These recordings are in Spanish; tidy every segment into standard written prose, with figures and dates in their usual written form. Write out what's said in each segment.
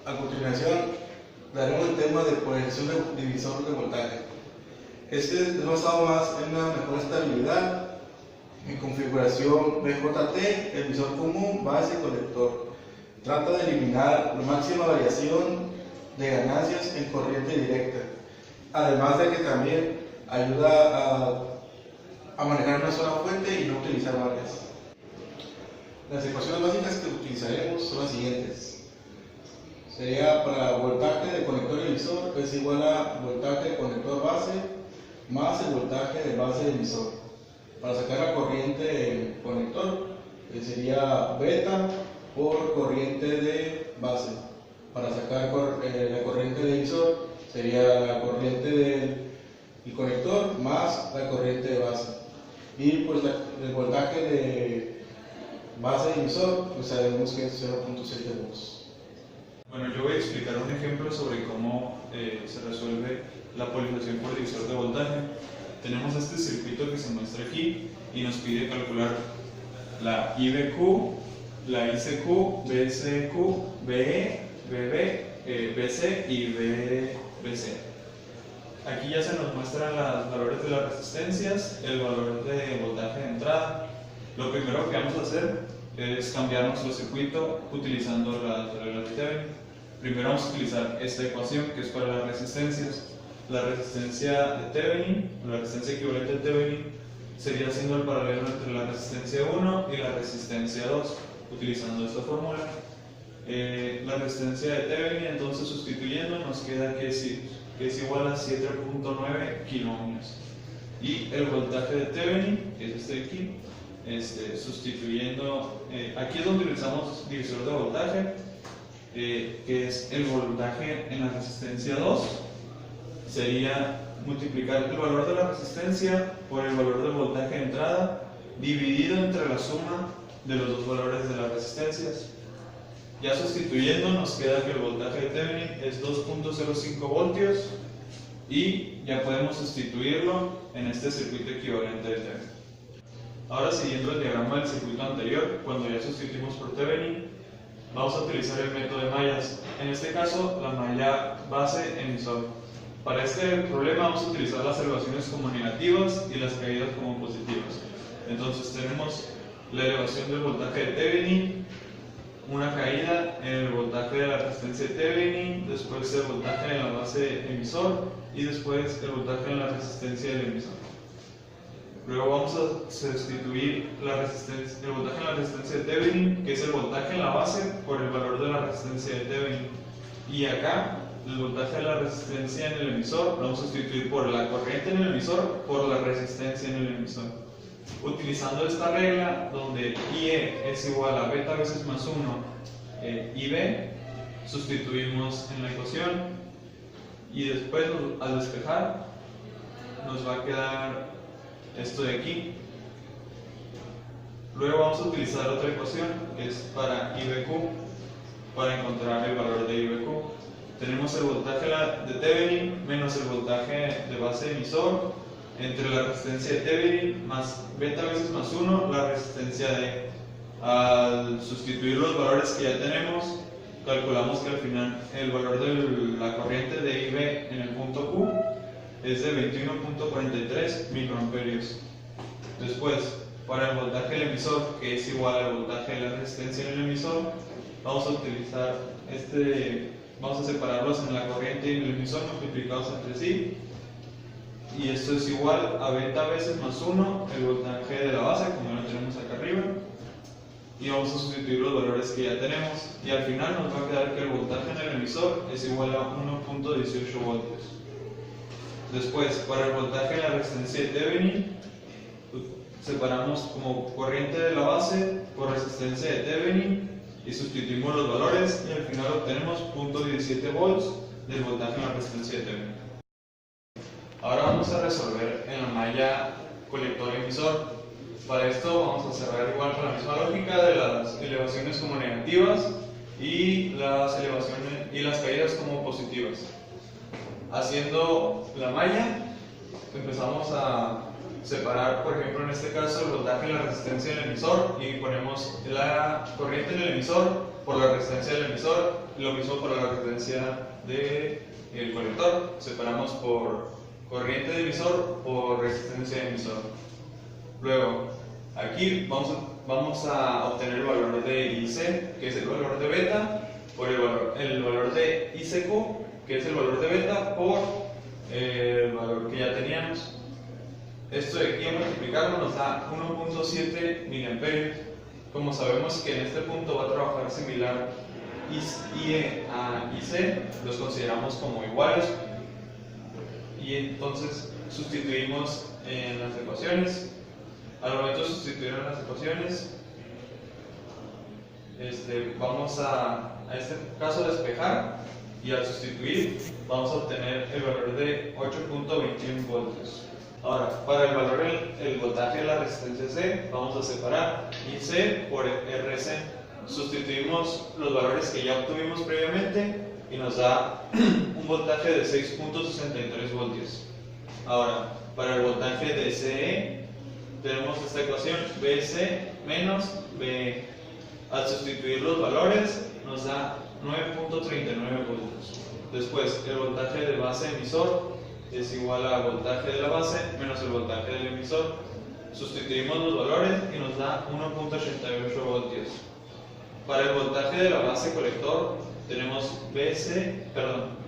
A continuación, daremos el tema de polarización de divisor de voltaje. Este es basado más en la mejor estabilidad, en configuración BJT, el visor común, base y colector. Trata de eliminar la máxima variación de ganancias en corriente directa, además de que también ayuda a manejar una sola fuente y no utilizar varias. Las ecuaciones básicas que utilizaremos son las siguientes. Sería para voltaje de conector emisor es igual a voltaje de conector base más el voltaje de base de emisor. Para sacar la corriente del conector sería beta por corriente de base. Para sacar la corriente del emisor sería la corriente del conector más la corriente de base. Y pues el voltaje de base de emisor, pues sabemos que es 0.7 volts. Bueno, yo voy a explicar un ejemplo sobre cómo se resuelve la polarización por divisor de voltaje. Tenemos este circuito que se muestra aquí y nos pide calcular la IBQ, la ICQ, BSQ, BE, BB, BC y BC. Aquí ya se nos muestran los valores de las resistencias, el valor de voltaje de entrada. Lo primero que vamos a hacer es cambiar nuestro circuito utilizando las reglas de Thevenin. Primero vamos a utilizar esta ecuación que es para las resistencias. La resistencia de Thevenin, la resistencia equivalente a Thevenin, sería haciendo el paralelo entre la resistencia 1 y la resistencia 2, utilizando esta fórmula. La resistencia de Thevenin, entonces sustituyendo, nos queda que es igual a 7.9 kiloohmios. Y el voltaje de Thevenin, que es este de aquí, sustituyendo, aquí es donde utilizamos divisor de voltaje, que es el voltaje en la resistencia 2, sería multiplicar el valor de la resistencia por el valor del voltaje de entrada dividido entre la suma de los dos valores de las resistencias. Ya sustituyendo nos queda que el voltaje de Thevenin es 2.05 voltios y ya podemos sustituirlo en este circuito equivalente de Thevenin. Ahora, siguiendo el diagrama del circuito anterior, cuando ya sustituimos por Thevenin, vamos a utilizar el método de mallas. En este caso, la malla base emisor. Para este problema vamos a utilizar las elevaciones como negativas y las caídas como positivas. Entonces tenemos la elevación del voltaje de Thevenin, una caída en el voltaje de la resistencia de Thevenin, después el voltaje en la base emisor y después el voltaje en la resistencia del emisor. Luego vamos a sustituir el voltaje en la resistencia de Thevenin, que es el voltaje en la base, por el valor de la resistencia de Thevenin. Y acá, el voltaje de la resistencia en el emisor lo vamos a sustituir por la corriente en el emisor por la resistencia en el emisor. Utilizando esta regla, donde IE es igual a beta veces más 1 IB, sustituimos en la ecuación y después, al despejar, nos va a quedar esto de aquí. Luego vamos a utilizar otra ecuación que es para IBQ, para encontrar el valor de IBQ. Tenemos el voltaje de Thevenin menos el voltaje de base emisor entre la resistencia de Thevenin más beta veces más 1 la resistencia de. Al sustituir los valores que ya tenemos, calculamos que al final el valor de la corriente de IB en el punto Q es de 21.43 microamperios. Después, para el voltaje del emisor, que es igual al voltaje de la resistencia en el emisor, vamos a utilizar vamos a separarlos en la corriente y en el emisor multiplicados entre sí. Y esto es igual a beta veces más 1 el voltaje de la base, como lo tenemos acá arriba. Y vamos a sustituir los valores que ya tenemos. Y al final nos va a quedar que el voltaje en el emisor es igual a 1.18 voltios. Después, para el voltaje de la resistencia de Thevenin, separamos como corriente de la base por resistencia de Thevenin y sustituimos los valores y al final obtenemos 0.17 volts del voltaje en la resistencia de Thevenin. Ahora vamos a resolver en la malla colector emisor. Para esto vamos a cerrar igual con la misma lógica de las elevaciones como negativas y las elevaciones y las caídas como positivas. Haciendo la malla, empezamos a separar, por ejemplo, en este caso, el voltaje y la resistencia del emisor y ponemos la corriente en el emisor por la resistencia del emisor y lo mismo por la resistencia del colector. Separamos por corriente de emisor por resistencia de emisor. Luego, aquí vamos a obtener el valor de IC, que es el valor de beta, por el valor de ICQ, que es el valor de beta, por el valor que ya teníamos. Esto de aquí a multiplicarlo nos da 1.7 miliamperios. Como sabemos que en este punto va a trabajar similar IE a IC, los consideramos como iguales y entonces sustituimos en las ecuaciones. Al momento de sustituir en las ecuaciones, vamos a este caso despejar y al sustituir vamos a obtener el valor de 8.21 voltios. Ahora, para el valor del voltaje de la resistencia C, vamos a separar IC por RC. Sustituimos los valores que ya obtuvimos previamente y nos da un voltaje de 6.63 voltios. Ahora, para el voltaje de CE, tenemos esta ecuación, BC menos BE. Al sustituir los valores, nos da 9.39 voltios. Después, el voltaje de base emisor es igual al voltaje de la base menos el voltaje del emisor. Sustituimos los valores y nos da 1.88 voltios. Para el voltaje de la base colector tenemos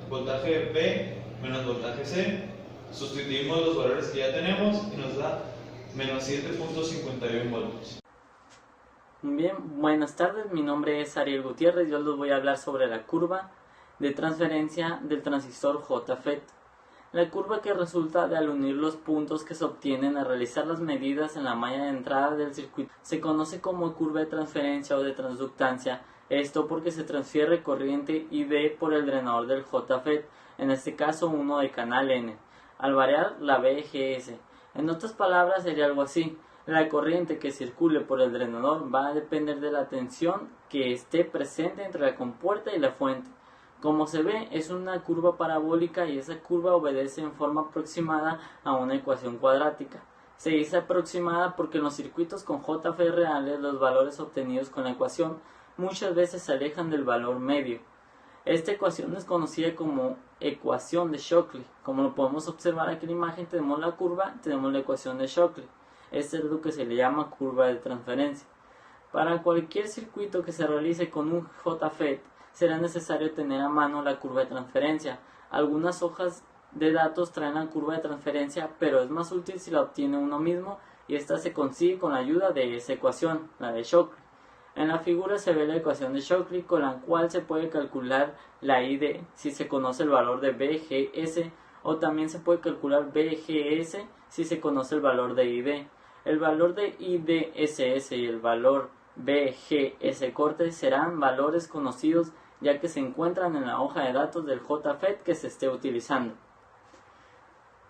voltaje B menos voltaje C. Sustituimos los valores que ya tenemos y nos da menos 7.51 voltios. Bien, buenas tardes, mi nombre es Ariel Gutiérrez. Yo les voy a hablar sobre la curva de transferencia del transistor JFET. La curva que resulta de al unir los puntos que se obtienen al realizar las medidas en la malla de entrada del circuito se conoce como curva de transferencia o de transductancia. Esto porque se transfiere corriente ID por el drenador del JFET, en este caso uno de canal N, al variar la BGS. En otras palabras sería algo así: la corriente que circule por el drenador va a depender de la tensión que esté presente entre la compuerta y la fuente. Como se ve, es una curva parabólica y esa curva obedece en forma aproximada a una ecuación cuadrática. Se dice aproximada porque en los circuitos con JFET reales los valores obtenidos con la ecuación muchas veces se alejan del valor medio. Esta ecuación es conocida como ecuación de Shockley. Como lo podemos observar aquí en la imagen, tenemos la curva, tenemos la ecuación de Shockley. Este es lo que se le llama curva de transferencia. Para cualquier circuito que se realice con un JFET, será necesario tener a mano la curva de transferencia. Algunas hojas de datos traen la curva de transferencia, pero es más útil si la obtiene uno mismo y esta se consigue con la ayuda de esa ecuación, la de Shockley. En la figura se ve la ecuación de Shockley con la cual se puede calcular la ID si se conoce el valor de BGS, o también se puede calcular BGS si se conoce el valor de ID. El valor de IDSS y el valor BGS corte serán valores conocidos ya que se encuentran en la hoja de datos del JFET que se esté utilizando.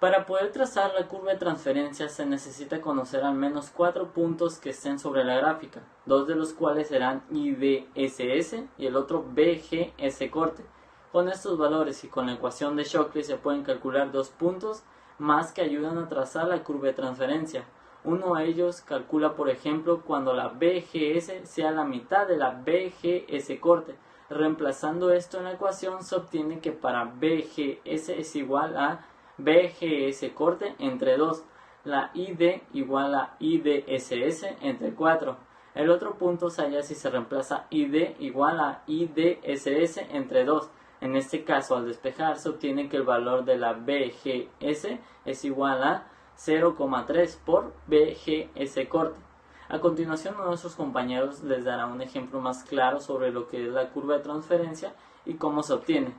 Para poder trazar la curva de transferencia se necesita conocer al menos 4 puntos que estén sobre la gráfica, 2 de los cuales serán IDSS y el otro BGS corte. Con estos valores y con la ecuación de Shockley se pueden calcular 2 puntos más que ayudan a trazar la curva de transferencia. Uno de ellos calcula, por ejemplo, cuando la BGS sea la mitad de la BGS corte. Reemplazando esto en la ecuación se obtiene que para BGS es igual a BGS corte entre 2, la ID igual a IDSS entre 4. El otro punto se halla si se reemplaza ID igual a IDSS entre 2. En este caso, al despejar, se obtiene que el valor de la BGS es igual a 0,3 por BGS corte. A continuación, nuestros compañeros les dará un ejemplo más claro sobre lo que es la curva de transferencia y cómo se obtiene.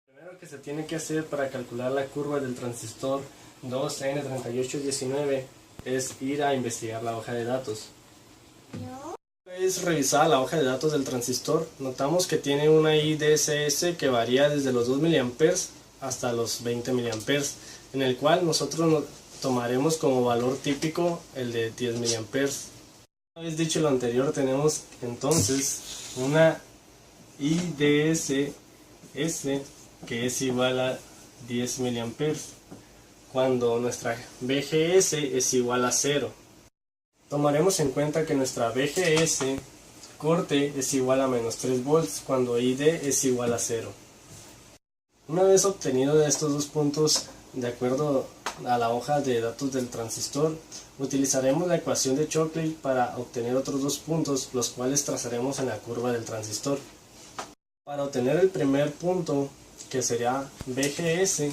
Lo primero que se tiene que hacer para calcular la curva del transistor 2N3819 es ir a investigar la hoja de datos. Una vez revisada la hoja de datos del transistor, notamos que tiene una IDSS que varía desde los 2 mA hasta los 20 mA, en el cual nosotros tomaremos como valor típico el de 10 mA. Una vez dicho lo anterior, tenemos entonces una IDSS que es igual a 10 mA. cuando nuestra VGS es igual a 0. Tomaremos en cuenta que nuestra VGS corte es igual a menos 3 volts cuando ID es igual a 0. Una vez obtenido estos dos puntos de acuerdo a la hoja de datos del transistor, utilizaremos la ecuación de Shockley para obtener otros dos puntos, los cuales trazaremos en la curva del transistor. Para obtener el primer punto, que sería VGS,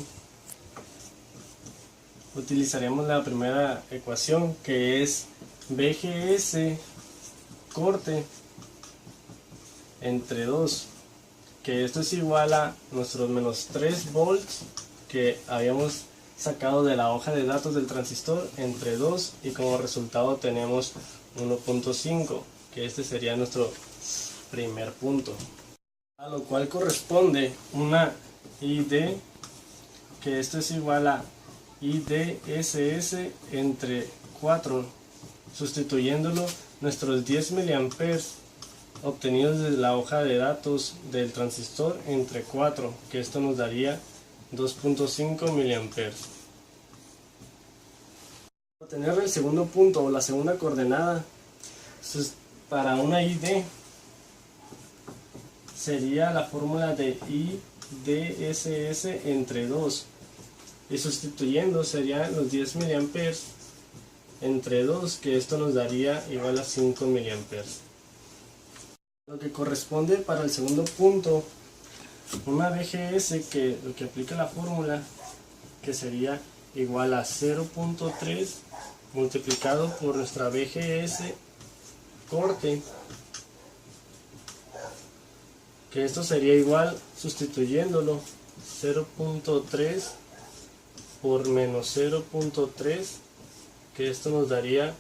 utilizaremos la primera ecuación, que es VGS corte entre 2, que esto es igual a nuestros menos 3 volts que habíamos sacado de la hoja de datos del transistor entre 2, y como resultado tenemos 1.5, que este sería nuestro primer punto, a lo cual corresponde una ID, que esto es igual a IDSS entre 4, sustituyéndolo nuestros 10 mA obtenidos de la hoja de datos del transistor entre 4, que esto nos daría 2.5 mA. Para obtener el segundo punto o la segunda coordenada para una ID sería la fórmula de IDSS entre 2, y sustituyendo serían los 10 mA entre 2, que esto nos daría igual a 5 mA. Lo que corresponde para el segundo punto, una VGS que lo que aplica la fórmula, que sería igual a 0.3 multiplicado por nuestra VGS corte, que esto sería igual, sustituyéndolo, 0.3 por menos 0.3, que esto nos daría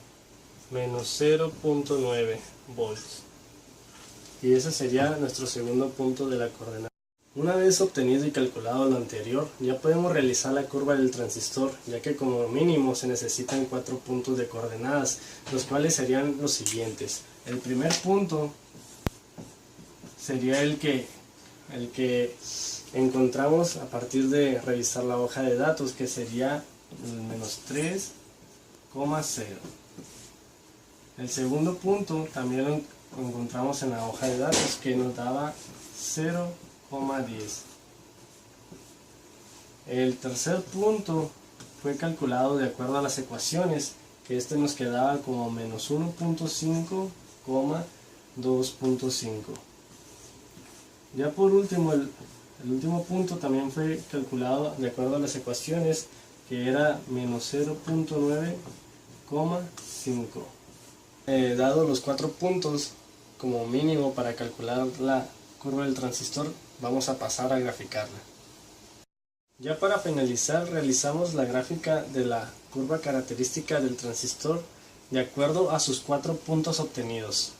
menos 0.9 volts. Y ese sería nuestro segundo punto de la coordenada. Una vez obtenido y calculado lo anterior, ya podemos realizar la curva del transistor, ya que como mínimo se necesitan 4 puntos de coordenadas, los cuales serían los siguientes. El primer punto sería el que encontramos a partir de revisar la hoja de datos, que sería el menos 3,0. El segundo punto también lo encontramos en la hoja de datos, que nos daba 0,10. El tercer punto fue calculado de acuerdo a las ecuaciones, que este nos quedaba como menos 1.5, 2.5. Ya por último, el último punto también fue calculado de acuerdo a las ecuaciones, que era menos 0.9,5. Dado los 4 puntos como mínimo para calcular la curva del transistor, vamos a pasar a graficarla. Ya para finalizar, realizamos la gráfica de la curva característica del transistor de acuerdo a sus 4 puntos obtenidos.